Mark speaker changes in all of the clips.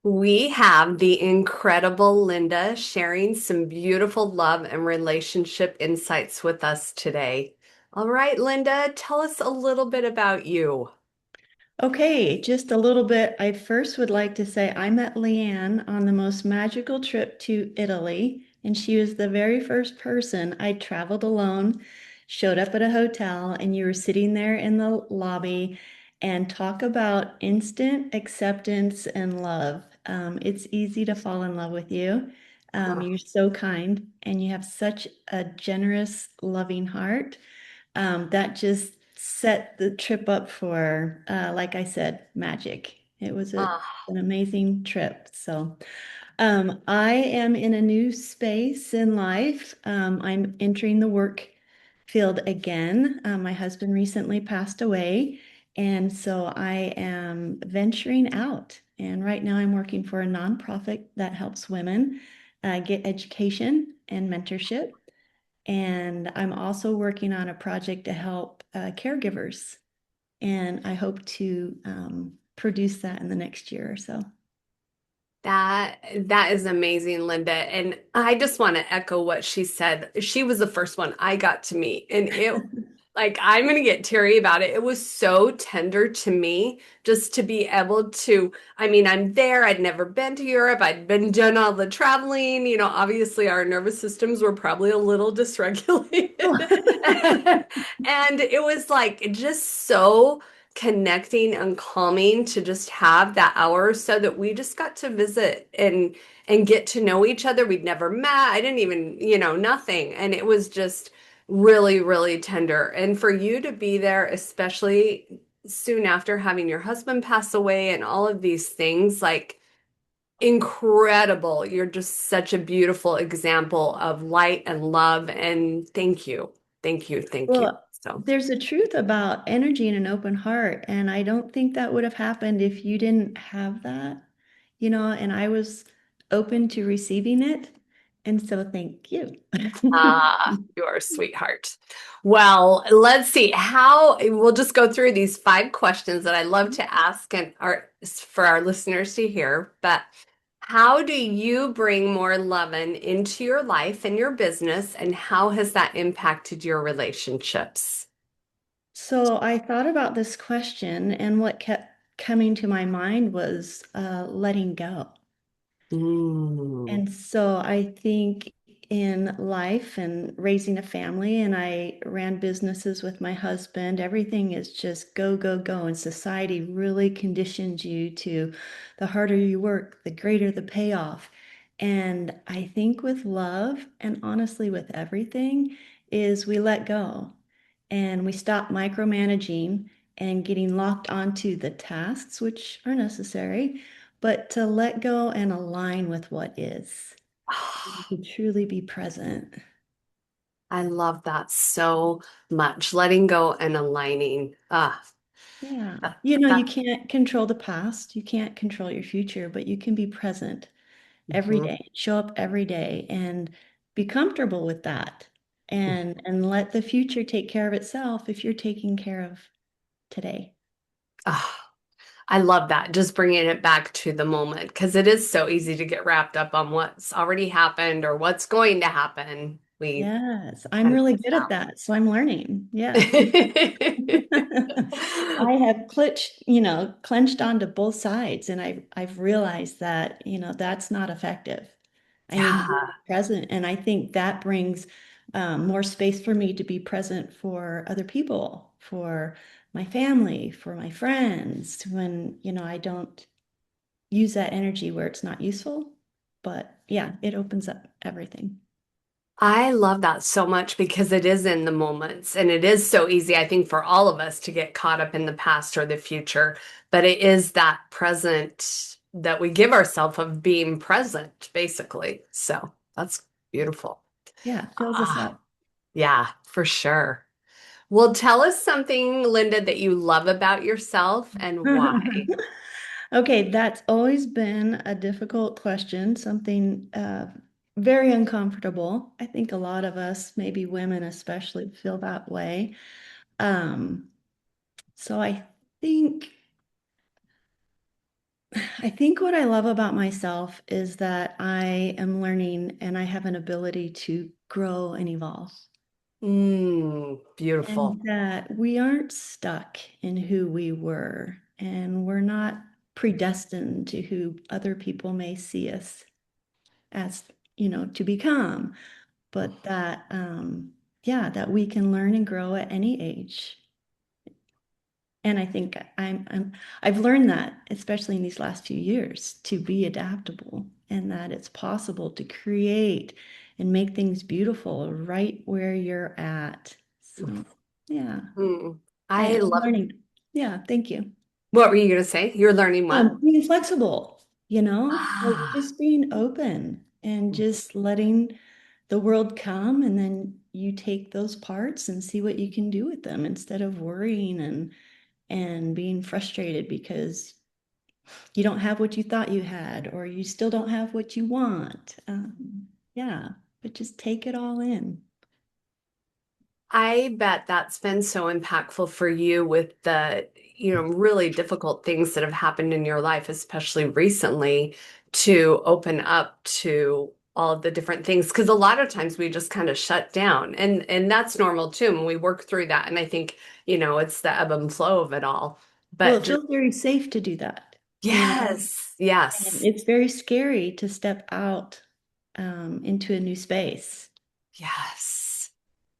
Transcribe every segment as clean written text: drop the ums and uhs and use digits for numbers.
Speaker 1: We have the incredible Linda sharing some beautiful love and relationship insights with us today. All right, Linda, tell us a little bit about you.
Speaker 2: Okay, just a little bit. I first would like to say I met Leanne on the most magical trip to Italy, and she was the very first person I traveled alone, showed up at a hotel, and you were sitting there in the lobby and talk about instant acceptance and love. It's easy to fall in love with you.
Speaker 1: Oh,
Speaker 2: You're so kind, and you have such a generous, loving heart that just set the trip up for, like I said, magic. It was
Speaker 1: ah,
Speaker 2: an amazing trip. I am in a new space in life. I'm entering the work field again. My husband recently passed away, and so I am venturing out. And right now, I'm working for a nonprofit that helps women get education and mentorship. And I'm also working on a project to help caregivers. And I hope to produce that in the next year or so.
Speaker 1: that is amazing, Linda. And I just want to echo what she said. She was the first one I got to meet, and I'm gonna get teary about it. It was so tender to me just to be able to. I mean, I'm there. I'd never been to Europe. I'd been done all the traveling. Obviously our nervous systems were probably a little dysregulated. And it was like just so connecting and calming to just have that hour or so that we just got to visit and get to know each other. We'd never met. I didn't even, nothing. And it was just really, really tender. And for you to be there, especially soon after having your husband pass away and all of these things, like incredible. You're just such a beautiful example of light and love. And thank you. Thank you. Thank you.
Speaker 2: Well,
Speaker 1: So.
Speaker 2: there's a truth about energy and an open heart. And I don't think that would have happened if you didn't have that, and I was open to receiving it. And so thank you.
Speaker 1: Ah, you are a sweetheart. Well, let's see how we'll just go through these 5 questions that I love to ask and are for our listeners to hear. But how do you bring more loving into your life and your business, and how has that impacted your relationships?
Speaker 2: So I thought about this question, and what kept coming to my mind was letting go.
Speaker 1: Mm.
Speaker 2: And so I think in life and raising a family, and I ran businesses with my husband, everything is just go, go, go. And society really conditions you to the harder you work, the greater the payoff. And I think with love, and honestly with everything, is we let go and we stop micromanaging and getting locked onto the tasks, which are necessary, but to let go and align with what is, to truly be present.
Speaker 1: I love that so much. Letting go and aligning.
Speaker 2: Yeah.
Speaker 1: That,
Speaker 2: You
Speaker 1: that,
Speaker 2: can't control the past, you can't control your future, but you can be present every
Speaker 1: mhm.
Speaker 2: day, show up every day and be comfortable with that. And let the future take care of itself if you're taking care of today.
Speaker 1: Ah. I love that. Just bringing it back to the moment because it is so easy to get wrapped up on what's already happened or what's going to happen. We
Speaker 2: Yes, I'm
Speaker 1: kind of
Speaker 2: really
Speaker 1: miss
Speaker 2: good at that, so I'm learning. Yes.
Speaker 1: out.
Speaker 2: I have clenched onto both sides, and I've realized that, that's not effective. I need to be
Speaker 1: Yeah.
Speaker 2: present, and I think that brings more space for me to be present for other people, for my family, for my friends, when, I don't use that energy where it's not useful. But yeah, it opens up everything.
Speaker 1: I love that so much because it is in the moments and it is so easy, I think, for all of us to get caught up in the past or the future. But it is that present that we give ourselves of being present, basically. So that's beautiful.
Speaker 2: Yeah, it fills us
Speaker 1: Ah,
Speaker 2: up.
Speaker 1: yeah, for sure. Well, tell us something, Linda, that you love about yourself and why.
Speaker 2: Okay, that's always been a difficult question, something very uncomfortable. I think a lot of us, maybe women especially, feel that way. Um, so think I think what I love about myself is that I am learning and I have an ability to grow and evolve.
Speaker 1: Beautiful.
Speaker 2: And that we aren't stuck in who we were, and we're not predestined to who other people may see us as, to become, but that, yeah, that we can learn and grow at any age. And I think I've learned that, especially in these last few years, to be adaptable and that it's possible to create and make things beautiful right where you're at. So, yeah,
Speaker 1: Mm.
Speaker 2: I,
Speaker 1: I
Speaker 2: I'm
Speaker 1: love.
Speaker 2: learning. Yeah, thank you.
Speaker 1: What were you going to say? You're learning what?
Speaker 2: Being flexible, like
Speaker 1: Ah.
Speaker 2: just being open and just letting the world come, and then you take those parts and see what you can do with them instead of worrying and being frustrated because you don't have what you thought you had, or you still don't have what you want. Yeah, but just take it all in.
Speaker 1: I bet that's been so impactful for you with the, really difficult things that have happened in your life, especially recently, to open up to all of the different things. Because a lot of times we just kind of shut down, and that's normal too. And we work through that. And I think, it's the ebb and flow of it all.
Speaker 2: Well,
Speaker 1: But
Speaker 2: it
Speaker 1: just
Speaker 2: feels very safe to do that,
Speaker 1: yes,
Speaker 2: and
Speaker 1: yes,
Speaker 2: it's very scary to step out into a new space.
Speaker 1: yes.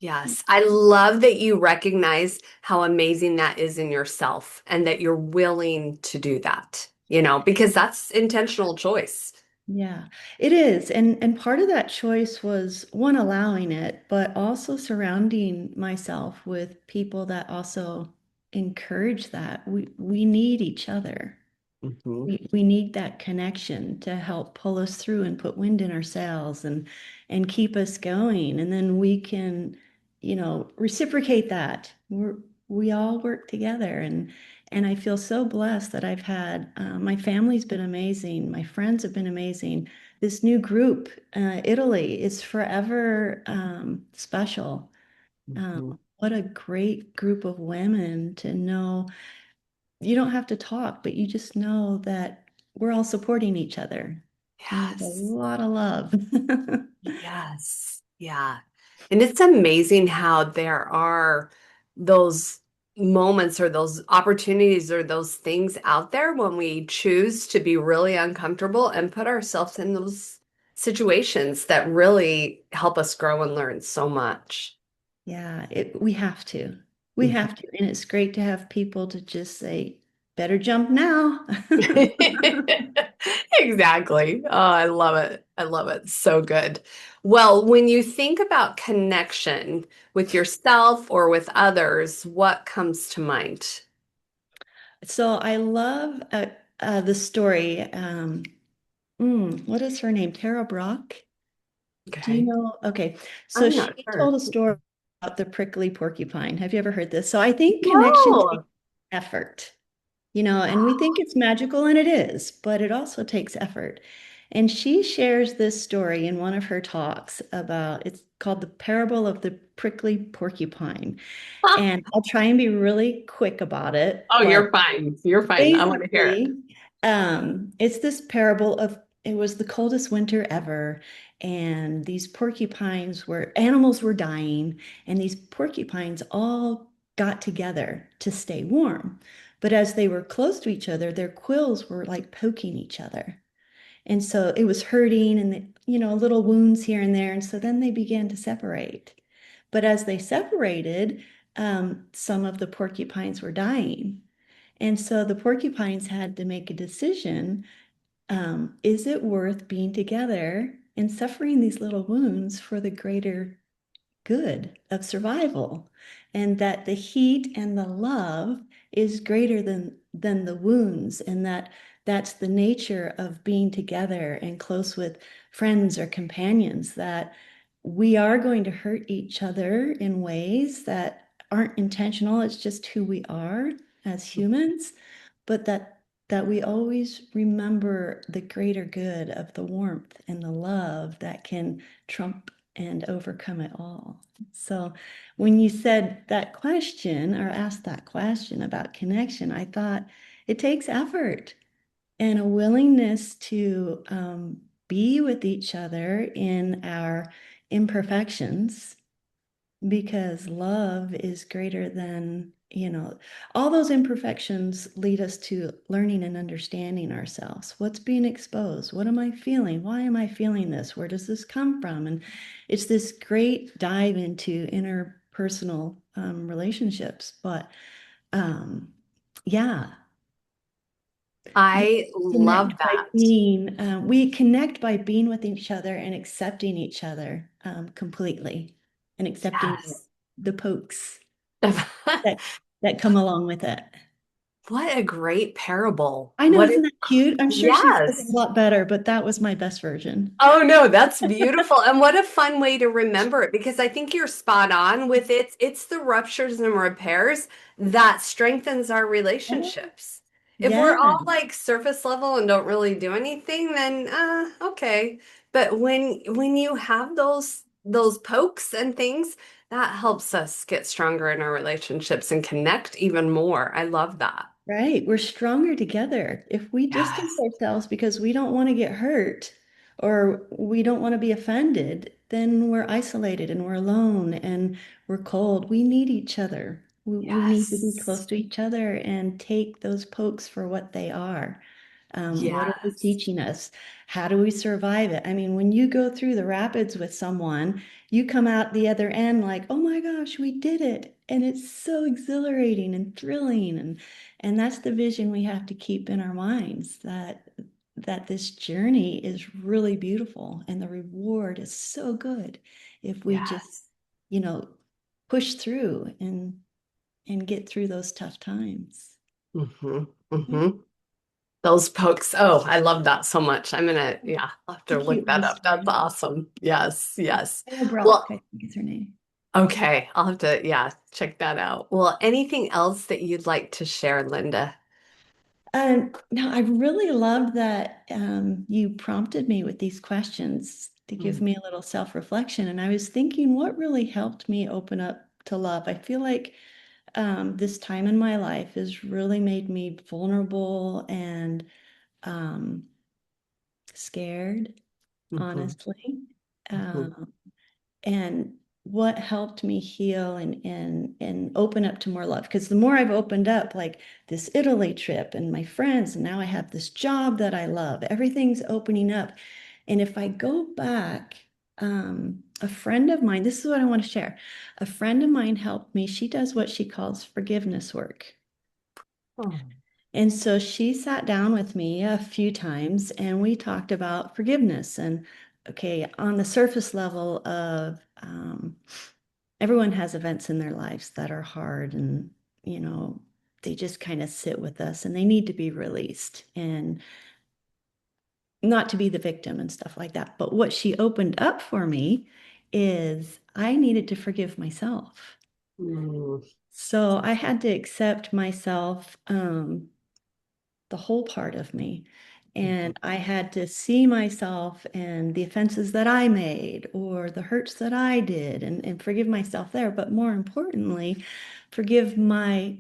Speaker 1: Yes, I love that you recognize how amazing that is in yourself and that you're willing to do that, because that's intentional choice.
Speaker 2: Yeah, it is. And part of that choice was one, allowing it, but also surrounding myself with people that also encourage that. We need each other.
Speaker 1: Hmm.
Speaker 2: We need that connection to help pull us through and put wind in our sails and keep us going. And then we can, reciprocate that. We all work together, and I feel so blessed that I've had my family's been amazing. My friends have been amazing. This new group, Italy, is forever special.
Speaker 1: Hmm.
Speaker 2: What a great group of women to know you don't have to talk, but you just know that we're all supporting each other. And there's a
Speaker 1: Yes.
Speaker 2: lot of love.
Speaker 1: Yes. Yeah. And it's amazing how there are those moments or those opportunities or those things out there when we choose to be really uncomfortable and put ourselves in those situations that really help us grow and learn so much.
Speaker 2: Yeah, we have to. We have to. And it's great to have people to just say, better jump now.
Speaker 1: Exactly. Oh, I love it. I love it. So good. Well, when you think about connection with yourself or with others, what comes to mind?
Speaker 2: So I love the story. What is her name? Tara Brock? Do you
Speaker 1: Okay.
Speaker 2: know? Okay. So
Speaker 1: I'm not
Speaker 2: she told
Speaker 1: sure.
Speaker 2: a story about the prickly porcupine. Have you ever heard this? So I think connection takes
Speaker 1: No.
Speaker 2: effort. And we think it's magical, and it is, but it also takes effort. And she shares this story in one of her talks about it's called the parable of the prickly porcupine. And I'll try and be really quick about it,
Speaker 1: Oh,
Speaker 2: but
Speaker 1: you're fine. You're fine. I want to hear it.
Speaker 2: basically, it's this parable of it was the coldest winter ever, and these animals were dying, and these porcupines all got together to stay warm. But as they were close to each other, their quills were like poking each other. And so it was hurting and, little wounds here and there. And so then they began to separate. But as they separated, some of the porcupines were dying. And so the porcupines had to make a decision. Is it worth being together and suffering these little wounds for the greater good of survival? And that the heat and the love is greater than the wounds, and that's the nature of being together and close with friends or companions, that we are going to hurt each other in ways that aren't intentional. It's just who we are as humans, but that we always remember the greater good of the warmth and the love that can trump and overcome it all. So when you said that question or asked that question about connection, I thought it takes effort. and a willingness to be with each other in our imperfections because love is greater than, all those imperfections lead us to learning and understanding ourselves. What's being exposed? What am I feeling? Why am I feeling this? Where does this come from? And it's this great dive into interpersonal relationships. But um, yeah, we
Speaker 1: I love that.
Speaker 2: we connect by being with each other and accepting each other completely and accepting
Speaker 1: Yes.
Speaker 2: the pokes that that come along with it.
Speaker 1: What a great parable.
Speaker 2: I know,
Speaker 1: What
Speaker 2: isn't
Speaker 1: a,
Speaker 2: that cute? I'm sure she says it a
Speaker 1: yes.
Speaker 2: lot better, but that was my best version.
Speaker 1: Oh no, that's beautiful. And what a fun way to remember it because I think you're spot on with it. It's the ruptures and repairs that strengthens our
Speaker 2: Oh,
Speaker 1: relationships. If we're
Speaker 2: yeah,
Speaker 1: all like surface level and don't really do anything, then okay. But when you have those pokes and things, that helps us get stronger in our relationships and connect even more. I love that.
Speaker 2: right. We're stronger together. If we distance
Speaker 1: Yes.
Speaker 2: ourselves because we don't want to get hurt or we don't want to be offended, then we're isolated and we're alone and we're cold. We need each other. We need to be close
Speaker 1: Yes.
Speaker 2: to each other and take those pokes for what they are. What are they
Speaker 1: Yes.
Speaker 2: teaching us? How do we survive it? I mean, when you go through the rapids with someone, you come out the other end like, oh my gosh, we did it. And it's so exhilarating and thrilling. And that's the vision we have to keep in our minds that this journey is really beautiful and the reward is so good if we just,
Speaker 1: Yes.
Speaker 2: you know, push through and get through those tough times.
Speaker 1: Hmm.
Speaker 2: Yeah.
Speaker 1: Hmm. Those pokes. Oh, I love that so much. Yeah, I'll have
Speaker 2: It's a
Speaker 1: to look
Speaker 2: cute
Speaker 1: that
Speaker 2: little
Speaker 1: up. That's
Speaker 2: story.
Speaker 1: awesome. Yes, yes.
Speaker 2: Ella Brock,
Speaker 1: Well,
Speaker 2: I think is her name.
Speaker 1: okay. I'll have to, yeah, check that out. Well, anything else that you'd like to share, Linda?
Speaker 2: No, I really loved that you prompted me with these questions to give
Speaker 1: Mm,
Speaker 2: me a little self-reflection. And I was thinking, what really helped me open up to love? I feel like this time in my life has really made me vulnerable and um, scared,
Speaker 1: mhm,
Speaker 2: honestly.
Speaker 1: mhm,
Speaker 2: Um, and what helped me heal and open up to more love, because the more I've opened up, like this Italy trip and my friends, and now I have this job that I love, everything's opening up. And if I go back, a friend of mine, this is what I want to share. A friend of mine helped me. She does what she calls forgiveness work.
Speaker 1: oh,
Speaker 2: And so she sat down with me a few times and we talked about forgiveness. And okay, on the surface level of everyone has events in their lives that are hard and, you know, they just kind of sit with us and they need to be released and not to be the victim and stuff like that. But what she opened up for me is I needed to forgive myself.
Speaker 1: mm,
Speaker 2: So I had to accept myself, the whole part of me.
Speaker 1: mhm,
Speaker 2: And I had to see myself and the offenses that I made or the hurts that I did and forgive myself there. But more importantly, forgive my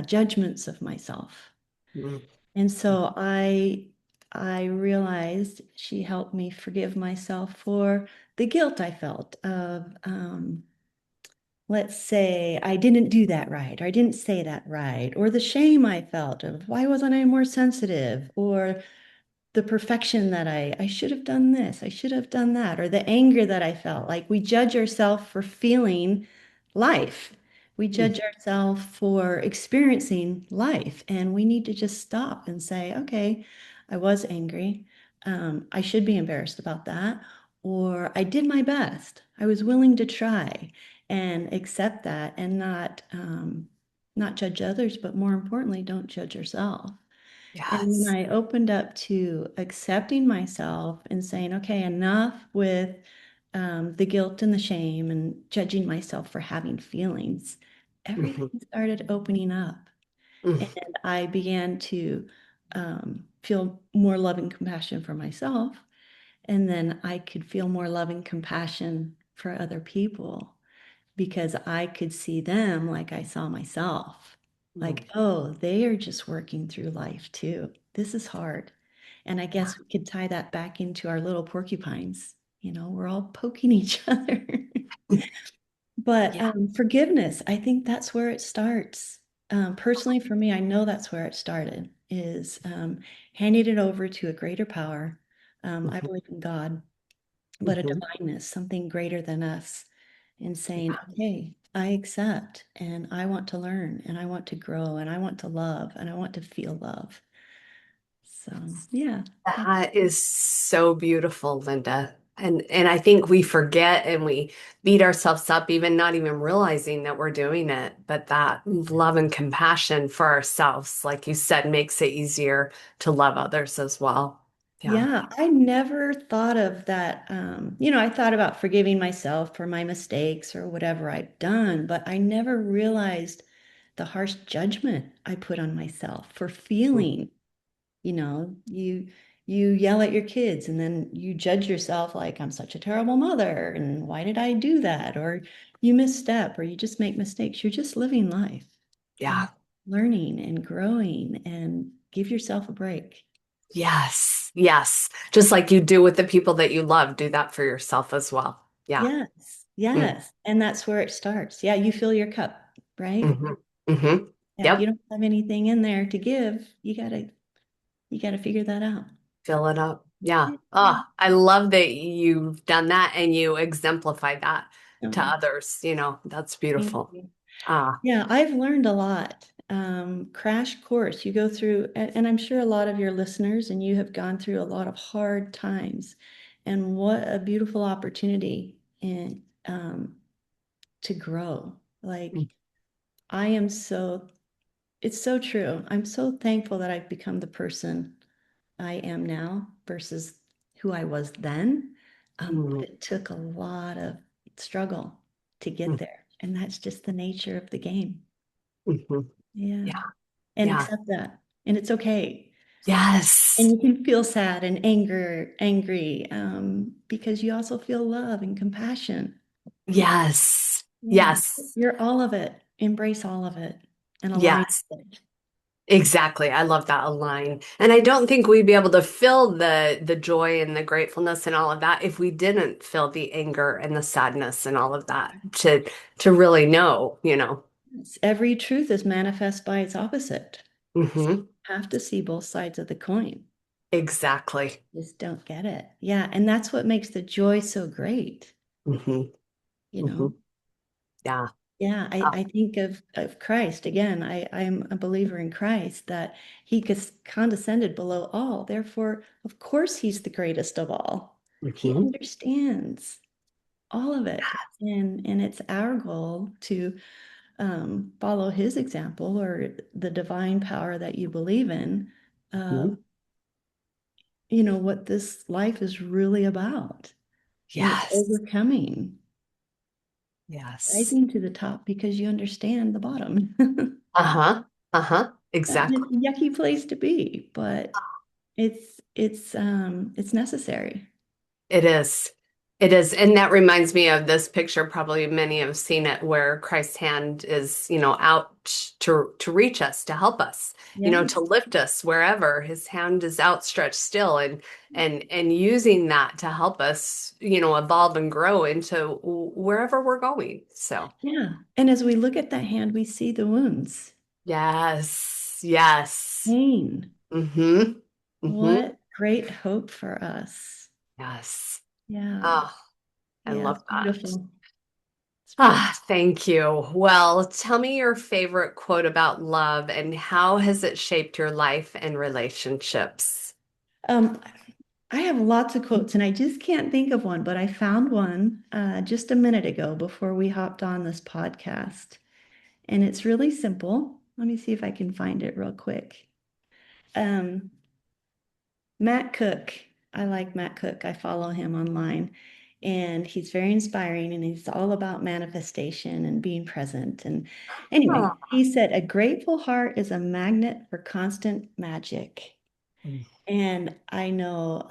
Speaker 2: judgments of myself.
Speaker 1: mm,
Speaker 2: And so I realized she helped me forgive myself for the guilt I felt of let's say I didn't do that right, or I didn't say that right, or the shame I felt of why wasn't I more sensitive, or the perfection that I should have done this, I should have done that, or the anger that I felt. Like we judge ourselves for feeling life. We
Speaker 1: mm,
Speaker 2: judge ourselves for experiencing life, and we need to just stop and say, okay, I was angry. I should be embarrassed about that. Or I did my best. I was willing to try and accept that and not judge others, but more importantly, don't judge yourself. And when
Speaker 1: yes.
Speaker 2: I opened up to accepting myself and saying, okay, enough with the guilt and the shame and judging myself for having feelings,
Speaker 1: Mhm,
Speaker 2: everything started opening up.
Speaker 1: mm,
Speaker 2: And I began to feel more love and compassion for myself. And then I could feel more love and compassion for other people because I could see them like I saw myself.
Speaker 1: mm.
Speaker 2: Like, oh, they are just working through life too. this is hard. And I guess we could tie that back into our little porcupines. We're all poking each other. But
Speaker 1: Yeah.
Speaker 2: forgiveness, I think that's where it starts. Personally, for me, I know that's where it started, is handing it over to a greater power. I
Speaker 1: Mhm,
Speaker 2: believe in God, but a
Speaker 1: mhm.
Speaker 2: divineness, something greater than us, and saying, okay, I accept and I want to learn and I want to grow and I want to love and I want to feel love. So, yeah, that,
Speaker 1: That is so beautiful, Linda. And I think we forget and we beat ourselves up, even not even realizing that we're doing it. But that love and compassion for ourselves, like you said, makes it easier to love others as well. Yeah.
Speaker 2: yeah, I never thought of that. I thought about forgiving myself for my mistakes or whatever I've done, but I never realized the harsh judgment I put on myself for feeling. You yell at your kids and then you judge yourself like I'm such a terrible mother and why did I do that? Or you misstep or you just make mistakes. You're just living life
Speaker 1: Yeah.
Speaker 2: and learning and growing and give yourself a break.
Speaker 1: Yes. Yes. Just like you do with the people that you love, do that for yourself as well. Yeah.
Speaker 2: Yes,
Speaker 1: Mm.
Speaker 2: yes. And that's where it starts. Yeah, you fill your cup, right?
Speaker 1: Hmm. Hmm.
Speaker 2: Yeah, if you
Speaker 1: Yep.
Speaker 2: don't have anything in there to give, you gotta figure that out.
Speaker 1: Fill it up. Yeah.
Speaker 2: Yeah.
Speaker 1: Oh, I love that you've done that and you exemplify that to
Speaker 2: Oh,
Speaker 1: others. That's
Speaker 2: thank
Speaker 1: beautiful.
Speaker 2: you.
Speaker 1: Ah.
Speaker 2: Yeah, I've learned a lot. Crash course, you go through, and I'm sure a lot of your listeners and you have gone through a lot of hard times. And what a beautiful opportunity to grow. Like, I am so, it's so true. I'm so thankful that I've become the person I am now versus who I was then. But
Speaker 1: Mm-hmm.
Speaker 2: it took a lot of struggle to get there. And that's just the nature of the game.
Speaker 1: Hmm.
Speaker 2: Yeah.
Speaker 1: Yeah.
Speaker 2: And
Speaker 1: Yeah.
Speaker 2: accept that. And it's okay. And
Speaker 1: Yes.
Speaker 2: you can feel sad and angry, because you also feel love and compassion.
Speaker 1: Yes.
Speaker 2: Yeah.
Speaker 1: Yes.
Speaker 2: You're all of it. Embrace all of it and align
Speaker 1: Yes.
Speaker 2: with it.
Speaker 1: Exactly. I love that line. And I don't think we'd be able to feel the joy and the gratefulness and all of that if we didn't feel the anger and the sadness and all of that to really know.
Speaker 2: Every truth is manifest by its opposite.
Speaker 1: Hmm.
Speaker 2: Have to see both sides of the coin.
Speaker 1: Exactly.
Speaker 2: Just don't get it. Yeah. And that's what makes the joy so great,
Speaker 1: Hmm.
Speaker 2: you
Speaker 1: Hmm.
Speaker 2: know?
Speaker 1: Yeah.
Speaker 2: Yeah, I,
Speaker 1: Oh.
Speaker 2: I think of Christ again. I'm a believer in Christ that condescended below all. Therefore, of course, he's the greatest of all. He
Speaker 1: Hmm.
Speaker 2: understands all of it. And it's our goal to follow his example or the divine power that you believe in,
Speaker 1: Hmm.
Speaker 2: of, what this life is really about. And it's
Speaker 1: Yes.
Speaker 2: overcoming,
Speaker 1: Yes.
Speaker 2: rising to the top because you understand the bottom.
Speaker 1: Uh-huh. Uh-huh.
Speaker 2: And
Speaker 1: Exactly.
Speaker 2: it's a yucky place to be, but it's necessary.
Speaker 1: It is. It is. And that reminds me of this picture. Probably many have seen it where Christ's hand is, out to reach us, to help us,
Speaker 2: Yeah.
Speaker 1: to lift us wherever his hand is outstretched still and using that to help us, evolve and grow into wherever we're going. So,
Speaker 2: Yeah. And as we look at that hand, we see the wounds,
Speaker 1: yes. Yes.
Speaker 2: pain.
Speaker 1: Mm-hmm. Mm-hmm.
Speaker 2: What great hope for us.
Speaker 1: Yes.
Speaker 2: Yeah.
Speaker 1: Oh, I
Speaker 2: Yeah,
Speaker 1: love
Speaker 2: it's
Speaker 1: that.
Speaker 2: beautiful. It's beautiful.
Speaker 1: Ah, thank you. Well, tell me your favorite quote about love and how has it shaped your life and relationships?
Speaker 2: Um, I have lots of quotes and I just can't think of one, but I found one just a minute ago before we hopped on this podcast. And it's really simple. Let me see if I can find it real quick. Um, Matt Cook. I like Matt Cook. I follow him online and he's very inspiring and he's all about manifestation and being present. And anyway,
Speaker 1: Oh.
Speaker 2: he said, a grateful heart is a magnet for constant magic. And I know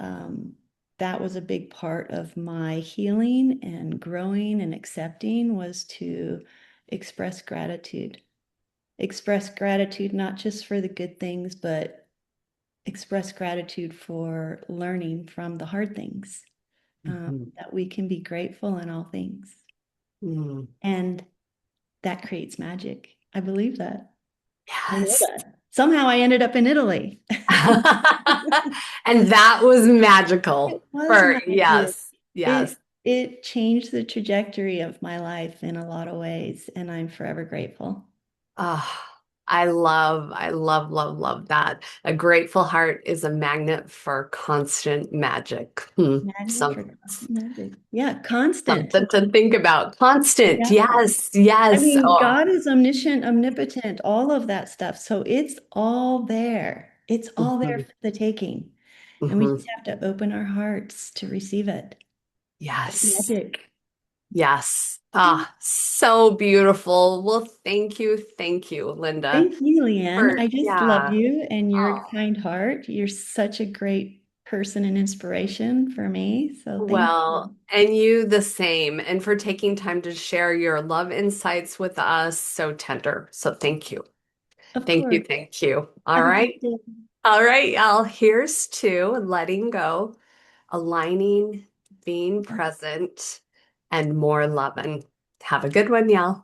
Speaker 2: that was a big part of my healing and growing and accepting was to express gratitude. Express gratitude not just for the good things, but express gratitude for learning from the hard things,
Speaker 1: Mhm.
Speaker 2: that we can be grateful in all things.
Speaker 1: Mm.
Speaker 2: And that creates magic. I believe that. I know
Speaker 1: Yes.
Speaker 2: that. Somehow I ended up in Italy.
Speaker 1: And that was
Speaker 2: It
Speaker 1: magical
Speaker 2: was
Speaker 1: for,
Speaker 2: magic.
Speaker 1: yes, yes.
Speaker 2: It changed the trajectory of my life in a lot of ways, and I'm forever grateful.
Speaker 1: Oh, love that. A grateful heart is a magnet for constant magic.
Speaker 2: Magnet for constant magic. Yeah, constant.
Speaker 1: Something to think about. Constant.
Speaker 2: Yeah.
Speaker 1: Yes,
Speaker 2: I
Speaker 1: yes.
Speaker 2: mean,
Speaker 1: Oh.
Speaker 2: God is omniscient, omnipotent, all of that stuff. So it's all there. It's all there
Speaker 1: Mhm,
Speaker 2: for the taking. And we
Speaker 1: mhm.
Speaker 2: just have to open our hearts to receive it. It's
Speaker 1: Yes,
Speaker 2: magic.
Speaker 1: yes. Ah, so beautiful. Well, thank you, Linda,
Speaker 2: Thank you, Leanne.
Speaker 1: for,
Speaker 2: I just love
Speaker 1: yeah.
Speaker 2: you and your
Speaker 1: Oh.
Speaker 2: kind heart. You're such a great person and inspiration for me. So thank
Speaker 1: Well,
Speaker 2: you.
Speaker 1: and you the same, and for taking time to share your love insights with us. So tender. So thank you.
Speaker 2: Of
Speaker 1: Thank you.
Speaker 2: course.
Speaker 1: Thank you. All
Speaker 2: Have a great
Speaker 1: right.
Speaker 2: day.
Speaker 1: All right, y'all. Here's to letting go, aligning, being present, and more loving. Have a good one, y'all.